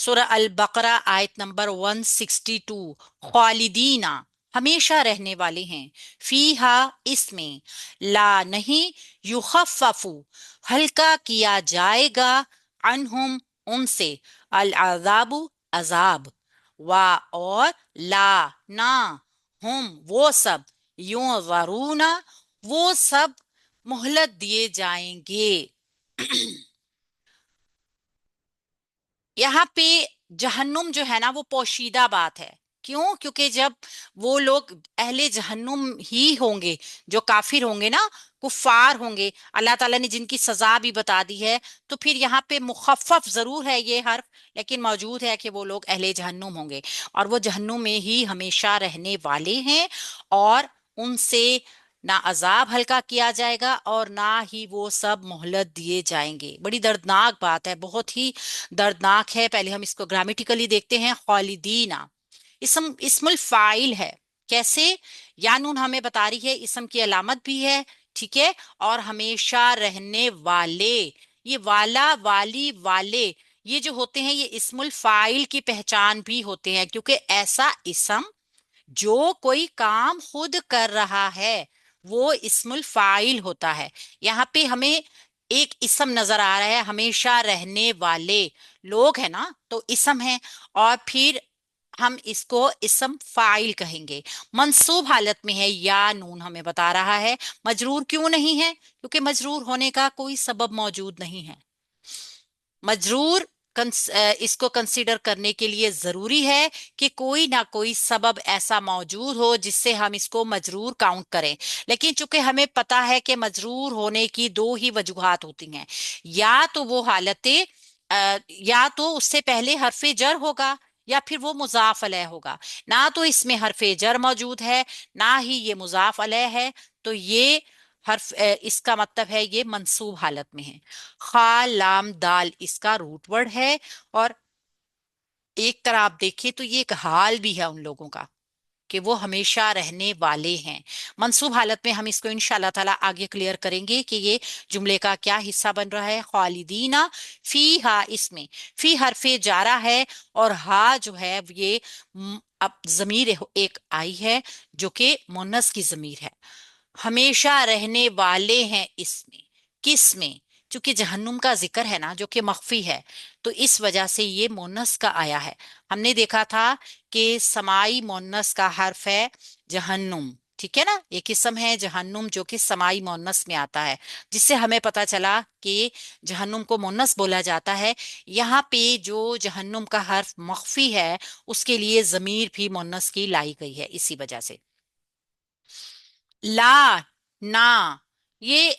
सूरह अल बकरा आयत नंबर 162। खालिदीना हमेशा रहने वाले हैं, फीहा इसमें, ला नहीं, युखफ़फ़ु हल्का किया जाएगा, अनहुम उनसे, अल अज़ाबु अजाब, वा और, ला ना, हम वो सब, युज़रुना वो सब मोहलत दिए जाएंगे। यहाँ पे जहन्नुम जो है ना वो पोशीदा बात है। क्यों? क्योंकि जब वो लोग अहले जहन्नुम ही होंगे, जो काफिर होंगे ना, कुफार होंगे, अल्लाह ताला ने जिनकी सजा भी बता दी है, तो फिर यहाँ पे मुखफ़फ़ जरूर है ये हर्फ, लेकिन मौजूद है कि वो लोग अहले जहन्नुम होंगे और वो जहन्नुम में ही हमेशा रहने वाले हैं, और उनसे ना अजाब हल्का किया जाएगा और ना ही वो सब मोहलत दिए जाएंगे। बड़ी दर्दनाक बात है, बहुत ही दर्दनाक है। पहले हम इसको ग्रामेटिकली देखते हैं। खालिदीना इस्मुल फाइल है। कैसे? या नून हमें बता रही है, इसम की अलामत भी है, ठीक है, और हमेशा रहने वाले, ये वाला वाली वाले, ये जो होते हैं ये इस्मुल फाइल की पहचान भी होते हैं, क्योंकि ऐसा इसम जो कोई काम खुद कर रहा है वो इस्मुल फाइल होता है। यहाँ पे हमें एक इसम नजर आ रहा है, हमेशा रहने वाले लोग है ना, तो इसम है, और फिर हम इसको इसम फाइल कहेंगे। मंसूब हालत में है, या नून हमें बता रहा है। मजरूर क्यों नहीं है? क्योंकि मजरूर होने का कोई सबब मौजूद नहीं है। मजरूर इसको कंसीडर करने के लिए जरूरी है कि कोई ना कोई सबब ऐसा मौजूद हो जिससे हम इसको मजरूर काउंट करें। लेकिन चूंकि हमें पता है कि मजरूर होने की दो ही वजूहात होती हैं, या तो वो हालतें या तो उससे पहले हरफे जर होगा, या फिर वो मुजाफ अलैह होगा। ना तो इसमें हरफे जर मौजूद है, ना ही ये मुजाफ अलैह है, तो ये इसका मतलब है ये मंसूब हालत में है। खा लाम दाल इसका रूट वर्ड है, और एक तरह आप देखिए तो ये एक हाल भी है उन लोगों का कि वो हमेशा रहने वाले हैं। मंसूब हालत में हम इसको इंशाल्लाह ताला आगे क्लियर करेंगे कि ये जुमले का क्या हिस्सा बन रहा है। खालिदीना फी हा, इसमें फी हरफे जारा है, और हा जो है ये अब जमीर एक आई है जो कि मुन्नस की जमीर है। हमेशा रहने वाले हैं इसमें, किस में? चूंकि जहन्नुम का जिक्र है ना जो कि मख्फी है, तो इस वजह से ये मोनस का आया है। हमने देखा था कि समाई मोनस का हर्फ है जहन्नुम, ठीक है ना, एक किस्म है जहन्नुम जो कि समाई मोनस में आता है, जिससे हमें पता चला कि जहन्नुम को मोनस बोला जाता है। यहाँ पे जो जहन्नुम का हर्फ मख्फी है उसके लिए जमीर भी मोनस की लाई गई है इसी वजह से। ला ना, ये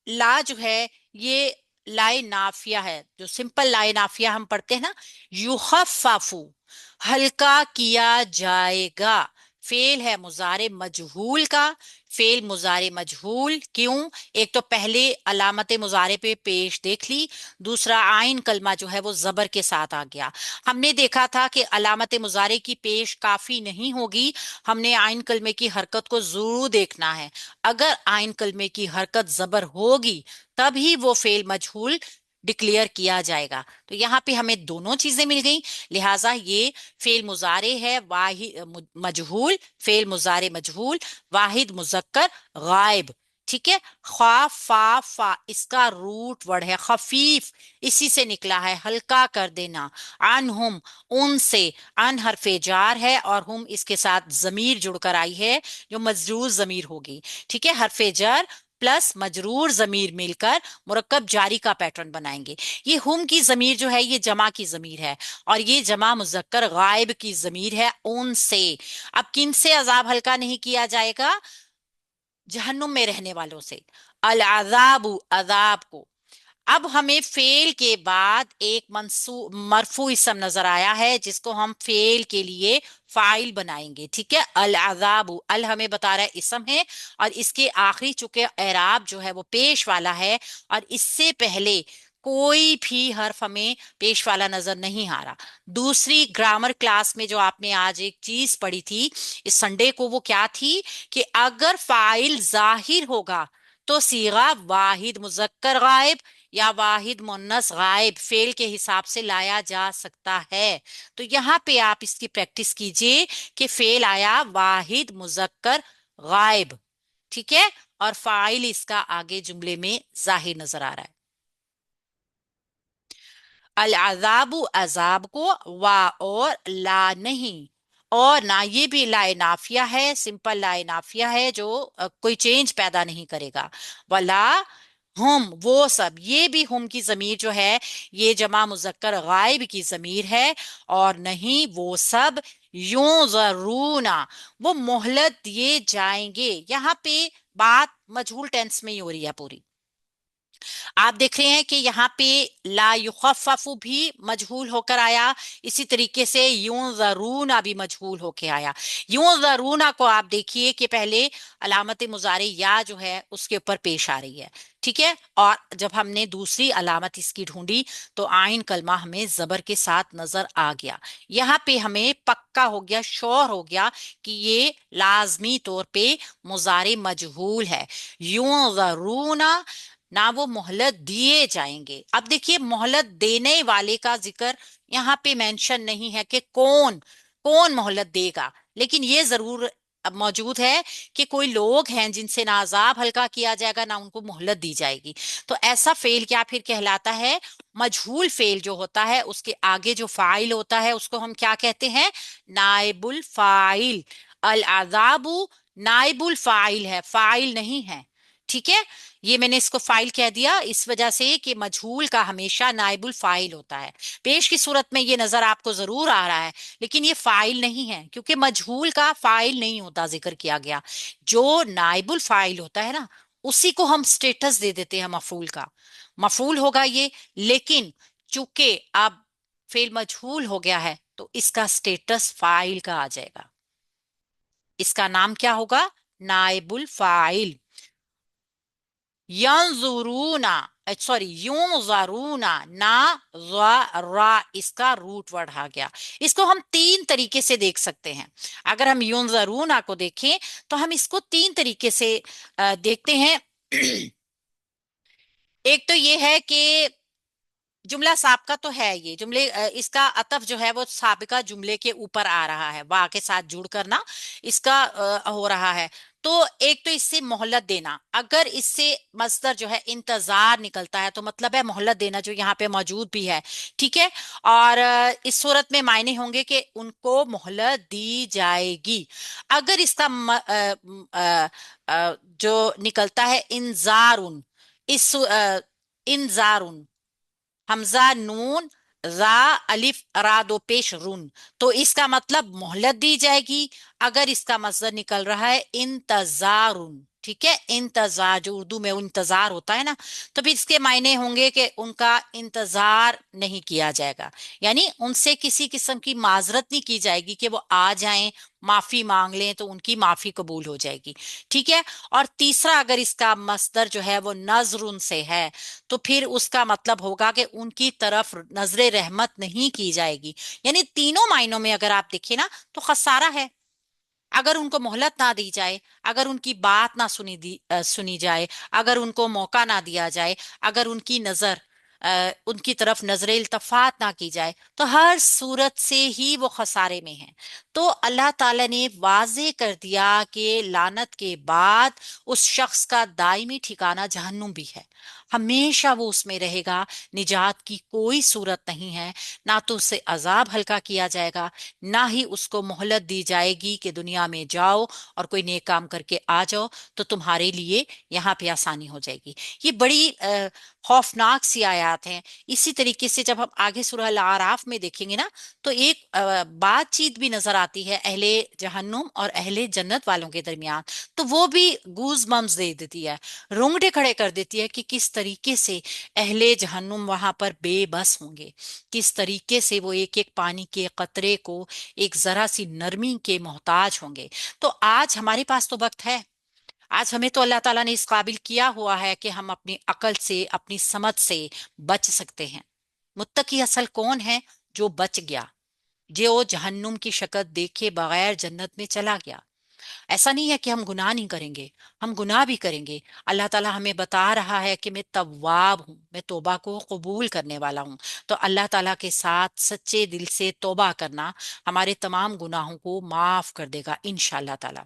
ला जो है ये लाए नाफिया है, जो सिंपल लाए नाफिया हम पढ़ते हैं ना, युखफ़फ़ु हल्का किया जाएगा। फेल है मुजारे मजहूल का। फेल मुजारे मजहूल क्यों? एक तो पहले अलामत मुजारे पे पेश देख ली, दूसरा आइन कलमा जो है वो जबर के साथ आ गया। हमने देखा था कि अलामत मुजारे की पेश काफी नहीं होगी, हमने आइन कलमे की हरकत को जरूर देखना है। अगर आइन कलमे की हरकत जबर होगी तभी वो फेल मजहूल डिक्लेयर किया जाएगा। तो यहाँ पे हमें दोनों चीजें मिल गई, लिहाजा ये फेल मुजारे है वाहिद मजहूल, फेल मुजारे मजहूल, वाहिद मुजक्कर गायब, ठीक है। खा फा फा इसका रूट वर्ड है खफीफ, इसी से निकला है हल्का कर देना। अन हम उनसे, अन हरफे जार है और हम इसके साथ जमीर जुड़कर आई है जो मजरूर जमीर होगी, ठीक है। हरफे जर प्लस मजरूर जमीर मिलकर मुरक्कब जारी का पैटर्न बनाएंगे। ये हुम की जमीर जो है ये जमा की जमीर है, और ये जमा मुजक्कर गायब की जमीर है उनसे। अब किन से अजाब हल्का नहीं किया जाएगा? जहन्नुम में रहने वालों से। अल अजाबु अजाब को। अब हमें फेल के बाद एक मंसूब मरफू इसम नजर आया है जिसको हम फेल के लिए फाइल बनाएंगे, ठीक है। अल अजाबु, अल हमें बता रहा है इसम है, और इसके आखिरी चूंकि एराब जो है वो पेश वाला है, और इससे पहले कोई भी हर्फ हमें पेश वाला नजर नहीं आ रहा। दूसरी ग्रामर क्लास में जो आपने आज एक चीज पढ़ी थी इस संडे को, वो क्या थी कि अगर फाइल जाहिर होगा तो सीगा वाहिद मुजक्कर गायब या वाहिद मुन्नस गायब फेल के हिसाब से लाया जा सकता है। तो यहाँ पे आप इसकी प्रैक्टिस कीजिए कि फेल आया वाहिद मुजक्कर गायब, ठीक है, और फाइल इसका आगे जुमले में जाहिर नजर आ रहा है। अल अजाबु अजाब को, वा और ला नहीं, और ना ये भी लाए नाफिया है, सिंपल लाए नाफिया है जो कोई चेंज पैदा नहीं करेगा। वला हम वो सब, ये भी हम की जमीर जो है ये जमा मुजक्कर गायब की जमीर है। और नहीं वो सब यूं जरूना, वो मोहलत दिए जाएंगे। यहाँ पे बात मजहूल टेंस में ही हो रही है पूरी। आप देख रहे हैं कि यहाँ पे ला युखफ़फ़ु भी मजहूल होकर आया, इसी तरीके से यूं जरूना भी मजहूल होकर आया। यूं जरूना को आप देखिए कि पहले अलामत मुजारे या जो है उसके ऊपर पेश आ रही है, ठीक है। और जब हमने दूसरी अलामत इसकी ढूंढी तो आइन कलमा हमें जबर के साथ नजर आ गया। यहाँ पे हमें पक्का हो गया, श्योर हो गया कि ये लाजमी तौर पे मुजारे मजहूल है। यूं जरूना, ना वो मोहलत दिए जाएंगे। अब देखिए मोहलत देने वाले का जिक्र यहाँ पे मेंशन नहीं है कि कौन कौन मोहलत देगा, लेकिन ये जरूर अब मौजूद है कि कोई लोग हैं जिनसे ना अजाब हल्का किया जाएगा ना उनको मोहलत दी जाएगी। तो ऐसा फेल क्या फिर कहलाता है? मजहूल फेल जो होता है उसके आगे जो फाइल होता है उसको हम क्या कहते हैं? नाइबुल फाइल। अल अजाबु नाइबुल फाइल है, फाइल नहीं है, ठीक है। ये मैंने इसको फाइल कह दिया इस वजह से कि मजहूल का हमेशा नाइबुल फाइल होता है। पेश की सूरत में ये नजर आपको जरूर आ रहा है, लेकिन ये फाइल नहीं है क्योंकि मजहूल का फाइल नहीं होता, जिक्र किया गया। जो नाइबुल फाइल होता है ना उसी को हम स्टेटस दे देते हैं मफूल का, मफूल होगा ये। लेकिन चूंकि अब फेल मजहूल हो गया है तो इसका स्टेटस फाइल का आ जाएगा। इसका नाम क्या होगा? नाइबुल फाइल। यंजुरूना, सॉरी यूंजरूना, ना रा इसका रूट वर्ड आ गया। इसको हम तीन तरीके से देख सकते हैं। अगर हम यूंजरूना को देखें तो हम इसको तीन तरीके से देखते हैं। एक तो ये है कि जुमला साबका तो है, ये जुमले इसका अतफ जो है वो साबिका जुमले के ऊपर आ रहा है, वाह के साथ जुड़कर ना इसका हो रहा है। तो एक तो इससे मोहलत देना, अगर इससे मस्दर जो है इंतजार निकलता है तो मतलब है मोहलत देना जो यहाँ पे मौजूद भी है, ठीक है। और इस सूरत में मायने होंगे कि उनको मोहलत दी जाएगी। अगर इसका जो निकलता है इंजारुन, इस इंजारुन, हमजा नून रा अलिफ रा दो पेश रुन, तो इसका मतलब मोहलत दी जाएगी। अगर इसका मसदर निकल रहा है इंतजारुन, ठीक है, इंतजार जो उर्दू में इंतजार होता है ना, तो फिर इसके मायने होंगे कि उनका इंतजार नहीं किया जाएगा, यानी उनसे किसी किस्म की माजरत नहीं की जाएगी कि वो आ जाएं माफी मांग लें तो उनकी माफी कबूल हो जाएगी, ठीक है। और तीसरा अगर इसका मसदर जो है वो नजरुन से है तो फिर उसका मतलब होगा कि उनकी तरफ नजरे रहमत नहीं की जाएगी। यानी तीनों मायनों में अगर आप देखें ना तो खसारा है। अगर उनको मोहलत ना दी जाए, अगर उनकी बात ना सुनी जाए, अगर उनको मौका ना दिया जाए, अगर उनकी नजर उनकी तरफ नजर इल्तफात ना की जाए, तो हर सूरत से ही वो खसारे में है। तो अल्लाह ताला ने वाजे कर दिया कि लानत के बाद उस शख्स का दायमी ठिकाना जहन्नुम भी है, हमेशा वो उसमें रहेगा, निजात की कोई सूरत नहीं है। ना तो उसे अजाब हल्का किया जाएगा, ना ही उसको मोहलत दी जाएगी कि दुनिया में जाओ और कोई नेक काम करके आ जाओ तो तुम्हारे लिए यहाँ पे आसानी हो जाएगी। ये बड़ी खौफनाक सी आयत हैं। इसी तरीके से जब हम आगे सूरह अल आराफ में देखेंगे ना तो एक बातचीत भी नजर आती है अहले जहन्नुम और अहले जन्नत वालों के दरमियान। तो वो भी गूज बम्स दे देती है, रोंगटे खड़े कर देती है कि किस तरीके से अहले जहन्नुम वहां पर बेबस होंगे, किस तरीके से वो एक एक पानी के कतरे को, एक जरा सी नरमी के मोहताज होंगे। तो आज हमारे पास तो वक्त है, आज हमें तो अल्लाह ताला ने इस काबिल किया हुआ है कि हम अपनी अकल से अपनी समझ से बच सकते हैं। मुत्तकी असल कौन है? जो बच गया, जो जहन्नुम की शक्ल देखे बगैर जन्नत में चला गया। ایسا نہیں ہے کہ ہم گناہ نہیں کریں گے، ہم گناہ بھی کریں گے۔ اللہ تعالیٰ ہمیں بتا رہا ہے کہ میں تواب ہوں، میں توبہ کو قبول کرنے والا ہوں۔ تو اللہ تعالیٰ کے ساتھ سچے دل سے توبہ کرنا ہمارے تمام گناہوں کو معاف کر دے گا انشاءاللہ تعالیٰ۔